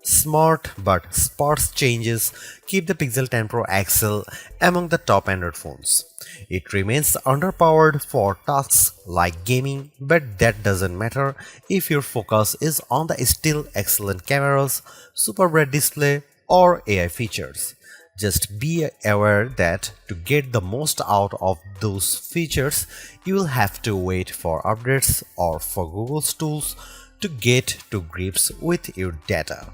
Smart but sparse changes keep the Pixel 10 Pro XL among the top Android phones. It remains underpowered for tasks like gaming, but that doesn't matter if your focus is on the still excellent cameras, super bright display, or AI features. Just be aware that to get the most out of those features, you will have to wait for updates or for Google's tools to get to grips with your data.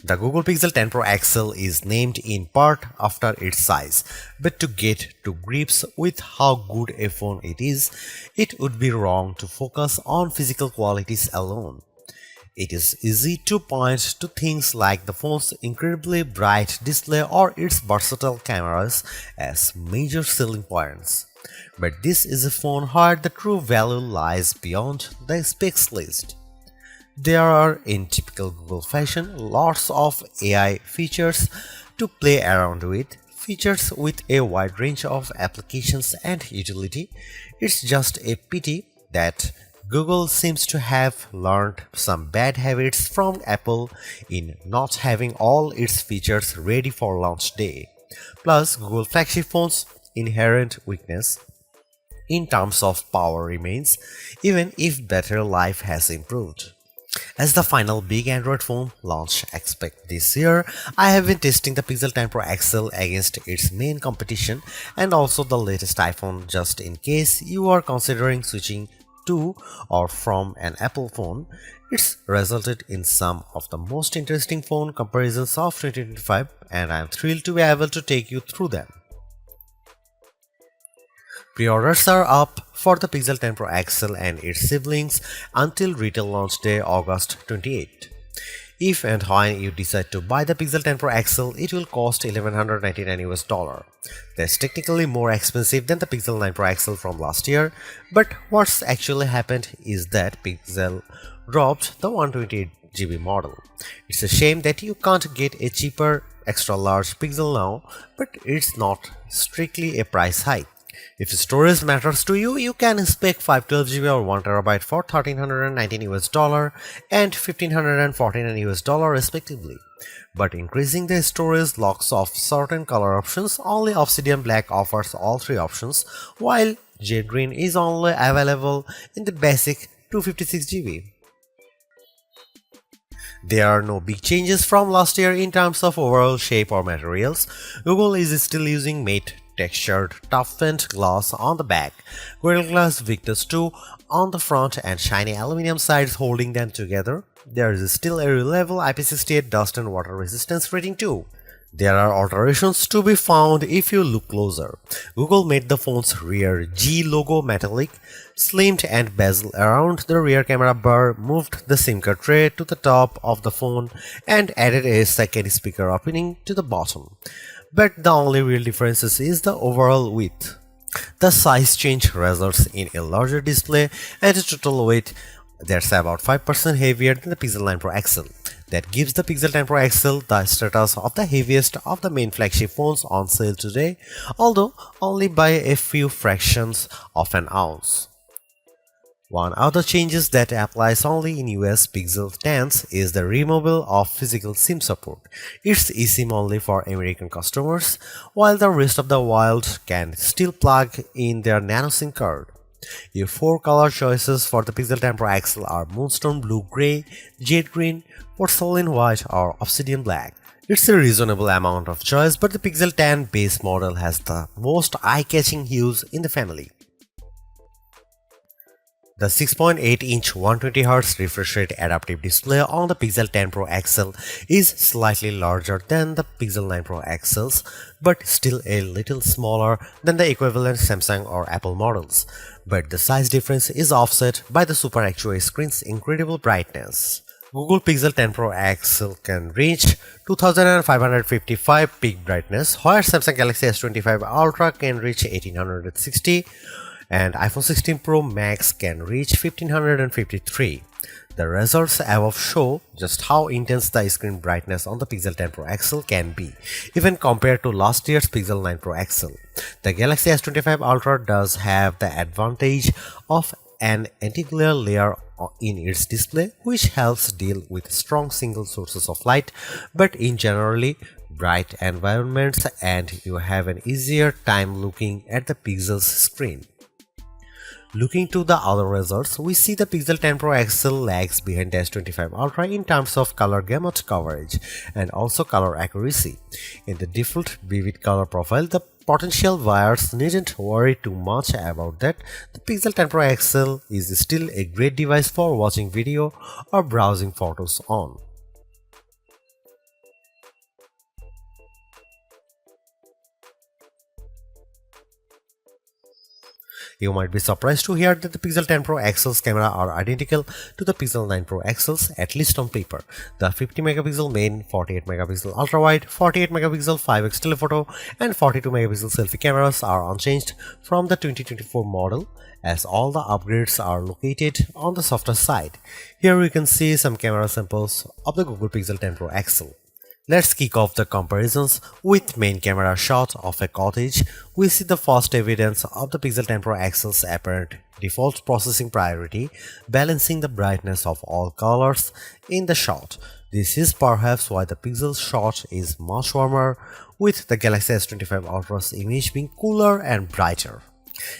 The Google Pixel 10 Pro XL is named in part after its size, but to get to grips with how good a phone it is, it would be wrong to focus on physical qualities alone. It is easy to point to things like the phone's incredibly bright display or its versatile cameras as major selling points. But this is a phone where the true value lies beyond the specs list. There are, in typical Google fashion, lots of AI features to play around with, features with a wide range of applications and utility. It's just a pity that Google seems to have learned some bad habits from Apple in not having all its features ready for launch day. Plus, Google flagship phones' inherent weakness in terms of power remains, even if battery life has improved. As the final big Android phone launch expect this year, I have been testing the Pixel 10 Pro XL against its main competition and also the latest iPhone just in case you are considering switching to or from an Apple phone. It's resulted in some of the most interesting phone comparisons of 2025 and I am thrilled to be able to take you through them. Pre-orders are up for the Pixel 10 Pro XL and its siblings until retail launch day August 28. If and when you decide to buy the Pixel 10 Pro XL, it will cost $1199. That's technically more expensive than the Pixel 9 Pro XL from last year, but what's actually happened is that Pixel dropped the 128GB model. It's a shame that you can't get a cheaper extra large Pixel now, but it's not strictly a price hike. If storage matters to you, you can spec 512GB or 1TB for $1,319 and $1,549 respectively. But increasing the storage locks off certain color options. Only Obsidian Black offers all three options, while Jade Green is only available in the basic 256GB. There are no big changes from last year in terms of overall shape or materials. Google is still using matte textured toughened glass on the back, Gorilla Glass Victus 2 on the front and shiny aluminum sides holding them together. There is still a reliable IP68 dust and water resistance rating too. There are alterations to be found if you look closer. Google made the phone's rear G logo metallic, slimmed and bezel around the rear camera bar, moved the SIM card tray to the top of the phone and added a second speaker opening to the bottom. But the only real difference is the overall width. The size change results in a larger display and a total weight that's about 5% heavier than the Pixel 9 Pro XL. That gives the Pixel 10 Pro XL the status of the heaviest of the main flagship phones on sale today, although only by a few fractions of an ounce. One other changes that applies only in US Pixel 10s is the removal of physical SIM support. It's eSIM only for American customers, while the rest of the world can still plug in their nano SIM card. Your four color choices for the Pixel 10 Pro XL are Moonstone Blue Gray, Jade Green, Porcelain White or Obsidian Black. It's a reasonable amount of choice, but the Pixel 10 base model has the most eye-catching hues in the family. The 6.8-inch 120Hz refresh rate adaptive display on the Pixel 10 Pro XL is slightly larger than the Pixel 9 Pro XLs, but still a little smaller than the equivalent Samsung or Apple models. But the size difference is offset by the Super Actua screen's incredible brightness. Google Pixel 10 Pro XL can reach 2555 peak brightness, where Samsung Galaxy S25 Ultra can reach 1860. And iPhone 16 Pro Max can reach 1553. The results above show just how intense the screen brightness on the Pixel 10 Pro XL can be, even compared to last year's Pixel 9 Pro XL. The Galaxy S25 Ultra does have the advantage of an anti-glare layer in its display, which helps deal with strong single sources of light, but in generally bright environments, and you have an easier time looking at the pixel's screen. Looking to the other results, we see the Pixel 10 Pro XL lags behind the S25 Ultra in terms of color gamut coverage and also color accuracy. In the default vivid color profile, the potential buyers needn't worry too much about that. The Pixel 10 Pro XL is still a great device for watching video or browsing photos on. You might be surprised to hear that the Pixel 10 Pro XL's camera are identical to the Pixel 9 Pro XL's, at least on paper. The 50 megapixel main, 48 megapixel ultra wide, 48 megapixel 5x telephoto and 42 megapixel selfie cameras are unchanged from the 2024 model, as all the upgrades are located on the softer side. Here we can see some camera samples of the Google Pixel 10 Pro XL. Let's kick off the comparisons with main camera shot of a cottage. We see the first evidence of the Pixel 10 Pro XL's apparent default processing priority, balancing the brightness of all colors in the shot. This is perhaps why the Pixel's shot is much warmer, with the Galaxy S25 Ultra's image being cooler and brighter.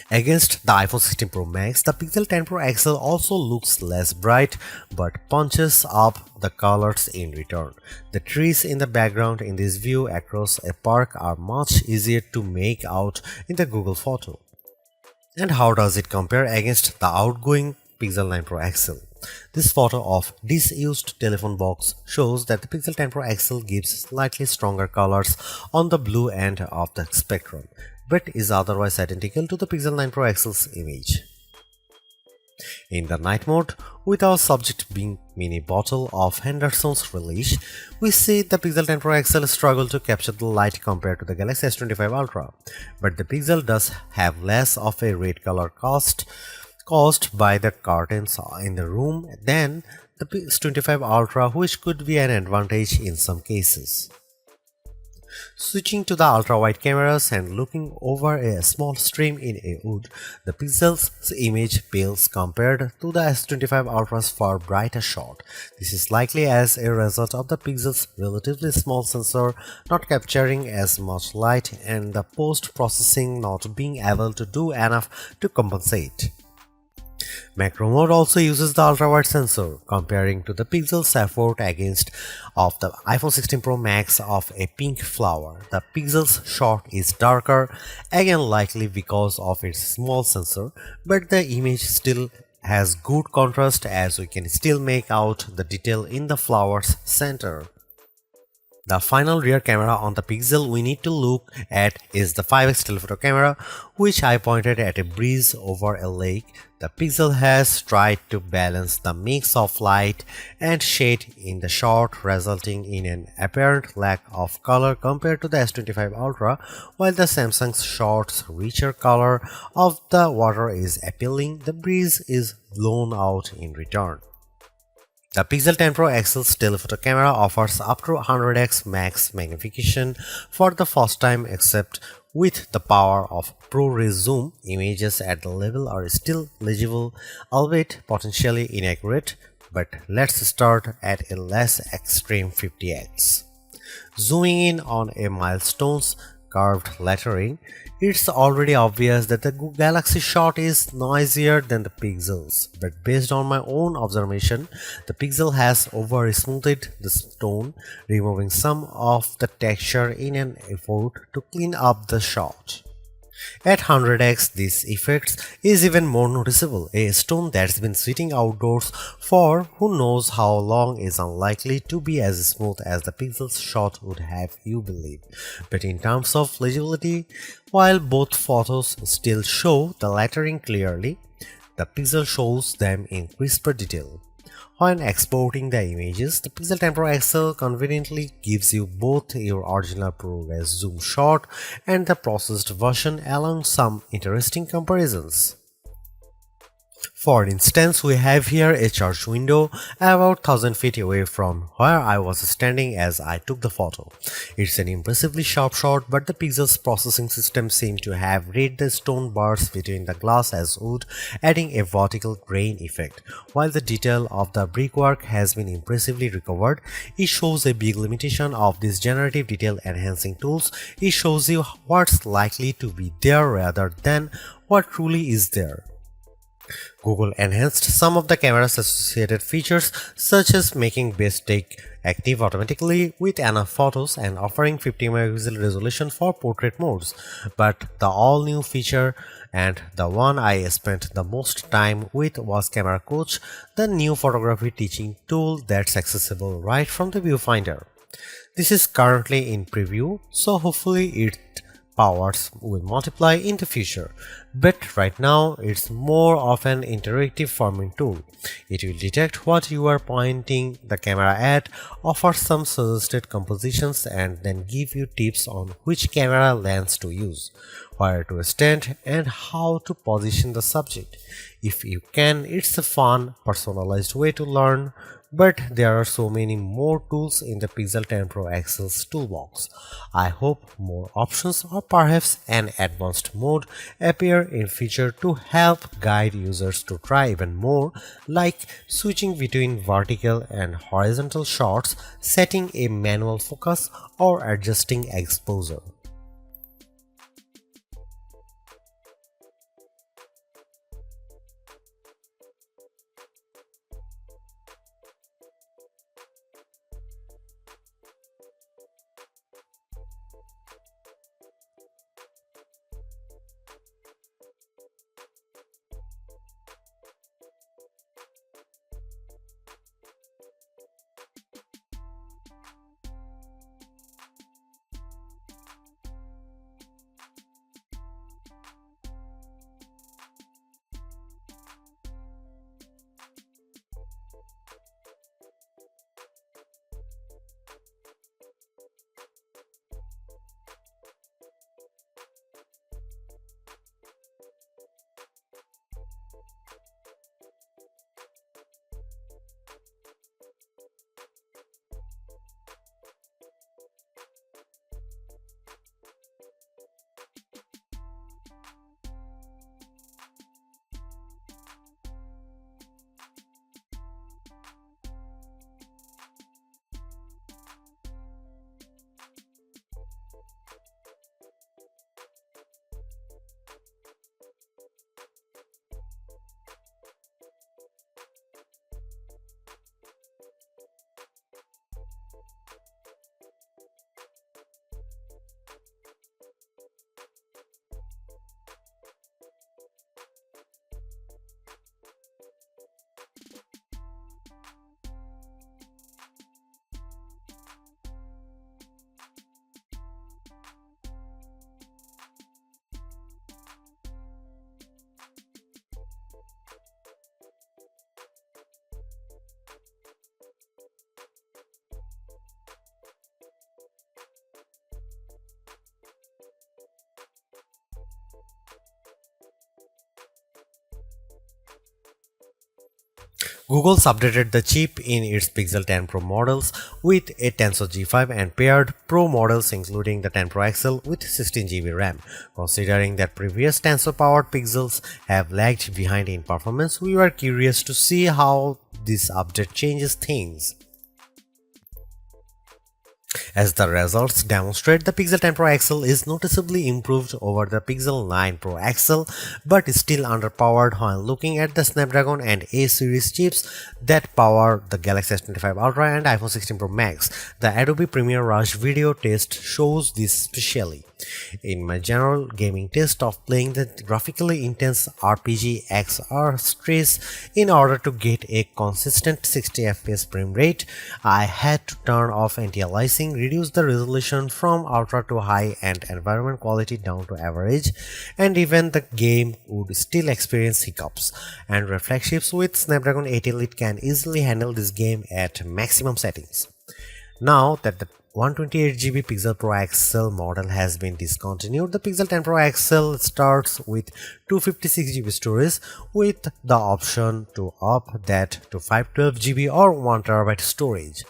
Against the iPhone 16 Pro Max, the Pixel 10 Pro XL also looks less bright but punches up the colors in return. The trees in the background in this view across a park are much easier to make out in the Google photo. And how does it compare against the outgoing Pixel 9 Pro XL? This photo of disused telephone box shows that the Pixel 10 Pro XL gives slightly stronger colors on the blue end of the spectrum, but is otherwise identical to the Pixel 9 Pro XL's image. In the night mode, with our subject being mini bottle of Henderson's relish, we see the Pixel 10 Pro XL struggle to capture the light compared to the Galaxy S25 Ultra, but the Pixel does have less of a red color caused by the curtains in the room than the S25 Ultra, which could be an advantage in some cases. Switching to the ultra-wide cameras and looking over a small stream in a wood, the Pixel's image pales compared to the S25 Ultra's far brighter shot. This is likely as a result of the Pixel's relatively small sensor not capturing as much light and the post-processing not being able to do enough to compensate. Macro mode also uses the ultra-wide sensor, comparing to the Pixel's effort against of the iPhone 16 Pro Max of a pink flower. The Pixel's shot is darker, again likely because of its small sensor, but the image still has good contrast as we can still make out the detail in the flower's center. The final rear camera on the Pixel we need to look at is the 5x telephoto camera, which I pointed at a breeze over a lake. The Pixel has tried to balance the mix of light and shade in the shot, resulting in an apparent lack of color compared to the S25 Ultra, while the Samsung's shot's richer color of the water is appealing. The breeze is blown out in return. The Pixel 10 Pro XL's telephoto camera offers up to 100x max magnification for the first time, except with the power of ProRes zoom. Images at the level are still legible, albeit potentially inaccurate, but let's start at a less extreme 50x. Zooming in on a milestone's curved lettering, it's already obvious that the Galaxy shot is noisier than the Pixel's, but based on my own observation, the Pixel has over-smoothed the stone, removing some of the texture in an effort to clean up the shot. At 100x, this effect is even more noticeable. A stone that's been sitting outdoors for who knows how long is unlikely to be as smooth as the Pixel's shot would have you believe. But in terms of legibility, while both photos still show the lettering clearly, the Pixel shows them in crisper detail. When exporting the images, the Pixel 10 Pro XL conveniently gives you both your original ProRes zoom shot and the processed version, along some interesting comparisons. For instance, we have here a church window about 1000 feet away from where I was standing as I took the photo. It's an impressively sharp shot, but the pixels processing system seemed to have read the stone bars between the glass as wood, adding a vertical grain effect. While the detail of the brickwork has been impressively recovered, it shows a big limitation of these generative detail enhancing tools. It shows you what's likely to be there rather than what truly is there. Google enhanced some of the camera's associated features, such as making best take active automatically with enough photos and offering 50 megapixel resolution for portrait modes. But the all-new feature, and the one I spent the most time with, was Camera Coach, the new photography teaching tool that's accessible right from the viewfinder. This is currently in preview, so hopefully it powers will multiply in the future, but right now it's more of an interactive forming tool. It will detect what you are pointing the camera at, offer some suggested compositions, and then give you tips on which camera lens to use, where to stand, and how to position the subject. If you can, it's a fun, personalized way to learn. But there are so many more tools in the Pixel 10 Pro XL's toolbox. I hope more options or perhaps an advanced mode appear in future to help guide users to try even more, like switching between vertical and horizontal shots, setting a manual focus, or adjusting exposure. Google's updated the chip in its Pixel 10 Pro models with a Tensor G5 and paired Pro models including the 10 Pro XL with 16GB RAM. Considering that previous Tensor-powered Pixels have lagged behind in performance, we were curious to see how this update changes things. As the results demonstrate, the Pixel 10 Pro XL is noticeably improved over the Pixel 9 Pro XL, but is still underpowered when looking at the Snapdragon and A series chips that power the Galaxy S25 Ultra and iPhone 16 Pro Max. The Adobe Premiere Rush video test shows this specially. In my general gaming test of playing the graphically intense RPG XR Stress in order to get a consistent 60 FPS frame rate, I had to turn off anti-aliasing, reduce the resolution from ultra to high and environment quality down to average, and even the game would still experience hiccups. Android flagships with Snapdragon 8 Elite can easily handle this game at maximum settings. Now that the 128GB Pixel Pro XL model has been discontinued, the Pixel 10 Pro XL starts with 256 GB storage with the option to up that to 512 GB or 1 TB storage.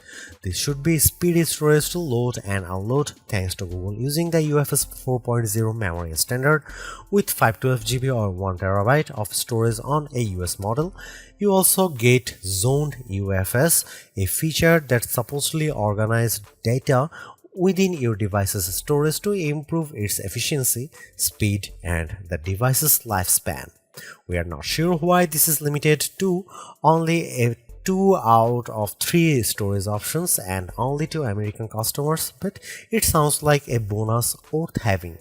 This should be speedy storage to load and unload thanks to Google using the UFS 4.0 memory standard with 512 GB or 1 TB of storage on a US model. You also get zoned UFS, a feature that supposedly organizes data within your device's storage to improve its efficiency, speed, and the device's lifespan. We are not sure why this is limited to only a 2 out of 3 storage options and only to American customers, but it sounds like a bonus worth having.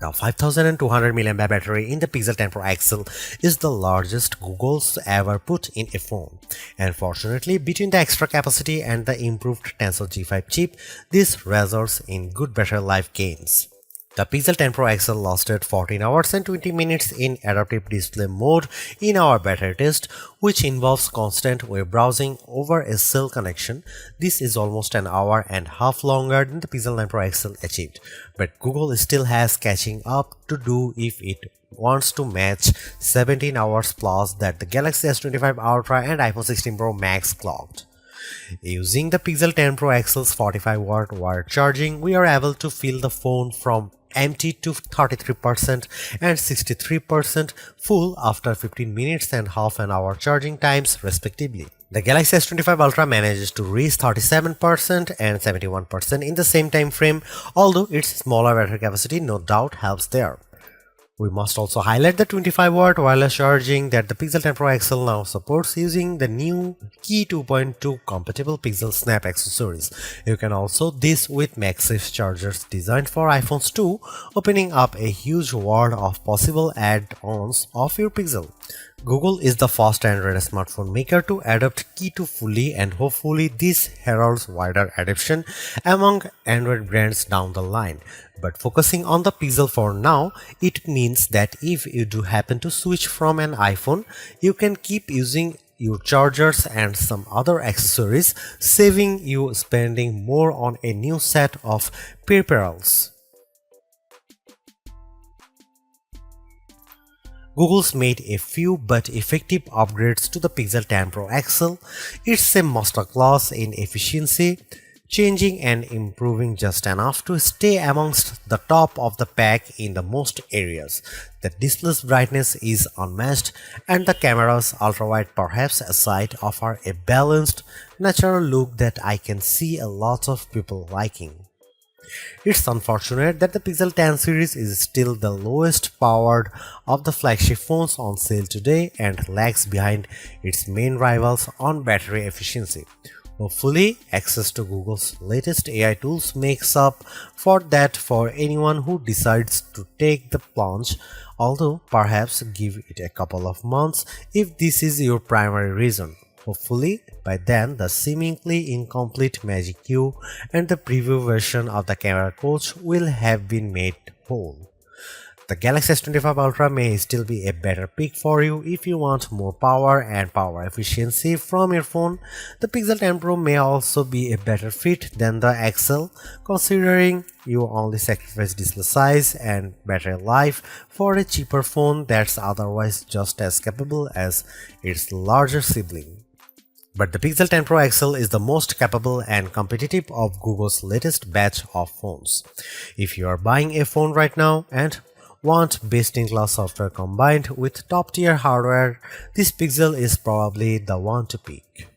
The 5200 mAh battery in the Pixel 10 Pro XL is the largest Google's ever put in a phone. And fortunately, between the extra capacity and the improved Tensor G5 chip, this results in good battery life gains. The Pixel 10 Pro XL lasted 14 hours and 20 minutes in adaptive display mode in our beta test, which involves constant web browsing over a cell connection. This is almost an hour and a half longer than the Pixel 9 Pro XL achieved, but Google still has catching up to do if it wants to match 17 hours plus that the Galaxy S25 Ultra and iPhone 16 Pro Max clocked. Using the Pixel 10 Pro XL's 45-watt wired charging, we are able to fill the phone from empty to 33% and 63% full after 15 minutes and half an hour charging times respectively. The Galaxy S25 Ultra manages to reach 37% and 71% in the same time frame, although its smaller battery capacity no doubt helps there. We must also highlight the 25-watt wireless charging that the Pixel 10 Pro XL now supports using the new Key 2.2 compatible Pixel Snap accessories. You can also this with MagSafe chargers designed for iPhones too, opening up a huge world of possible add-ons of your Pixel. Google is the first Android smartphone maker to adopt Key 2 fully, and hopefully this heralds wider adoption among Android brands down the line. But focusing on the Pixel for now, it means that if you do happen to switch from an iPhone, you can keep using your chargers and some other accessories, saving you spending more on a new set of peripherals. Google's made a few but effective upgrades to the Pixel 10 Pro XL. It's a masterclass in efficiency, changing and improving just enough to stay amongst the top of the pack in the most areas. The display's brightness is unmatched, and the camera's ultrawide perhaps aside offer a balanced, natural look that I can see a lot of people liking. It's unfortunate that the Pixel 10 series is still the lowest powered of the flagship phones on sale today and lags behind its main rivals on battery efficiency. Hopefully, access to Google's latest AI tools makes up for that for anyone who decides to take the plunge, although perhaps give it a couple of months if this is your primary reason. Hopefully, by then the seemingly incomplete Magic Q and the preview version of the camera coach will have been made whole. The Galaxy S25 Ultra may still be a better pick for you if you want more power and power efficiency from your phone. The Pixel 10 Pro may also be a better fit than the XL, considering you only sacrifice display size and battery life for a cheaper phone that's otherwise just as capable as its larger sibling. But the Pixel 10 Pro XL is the most capable and competitive of Google's latest batch of phones. If you are buying a phone right now and want best-in-class software combined with top-tier hardware, this Pixel is probably the one to pick.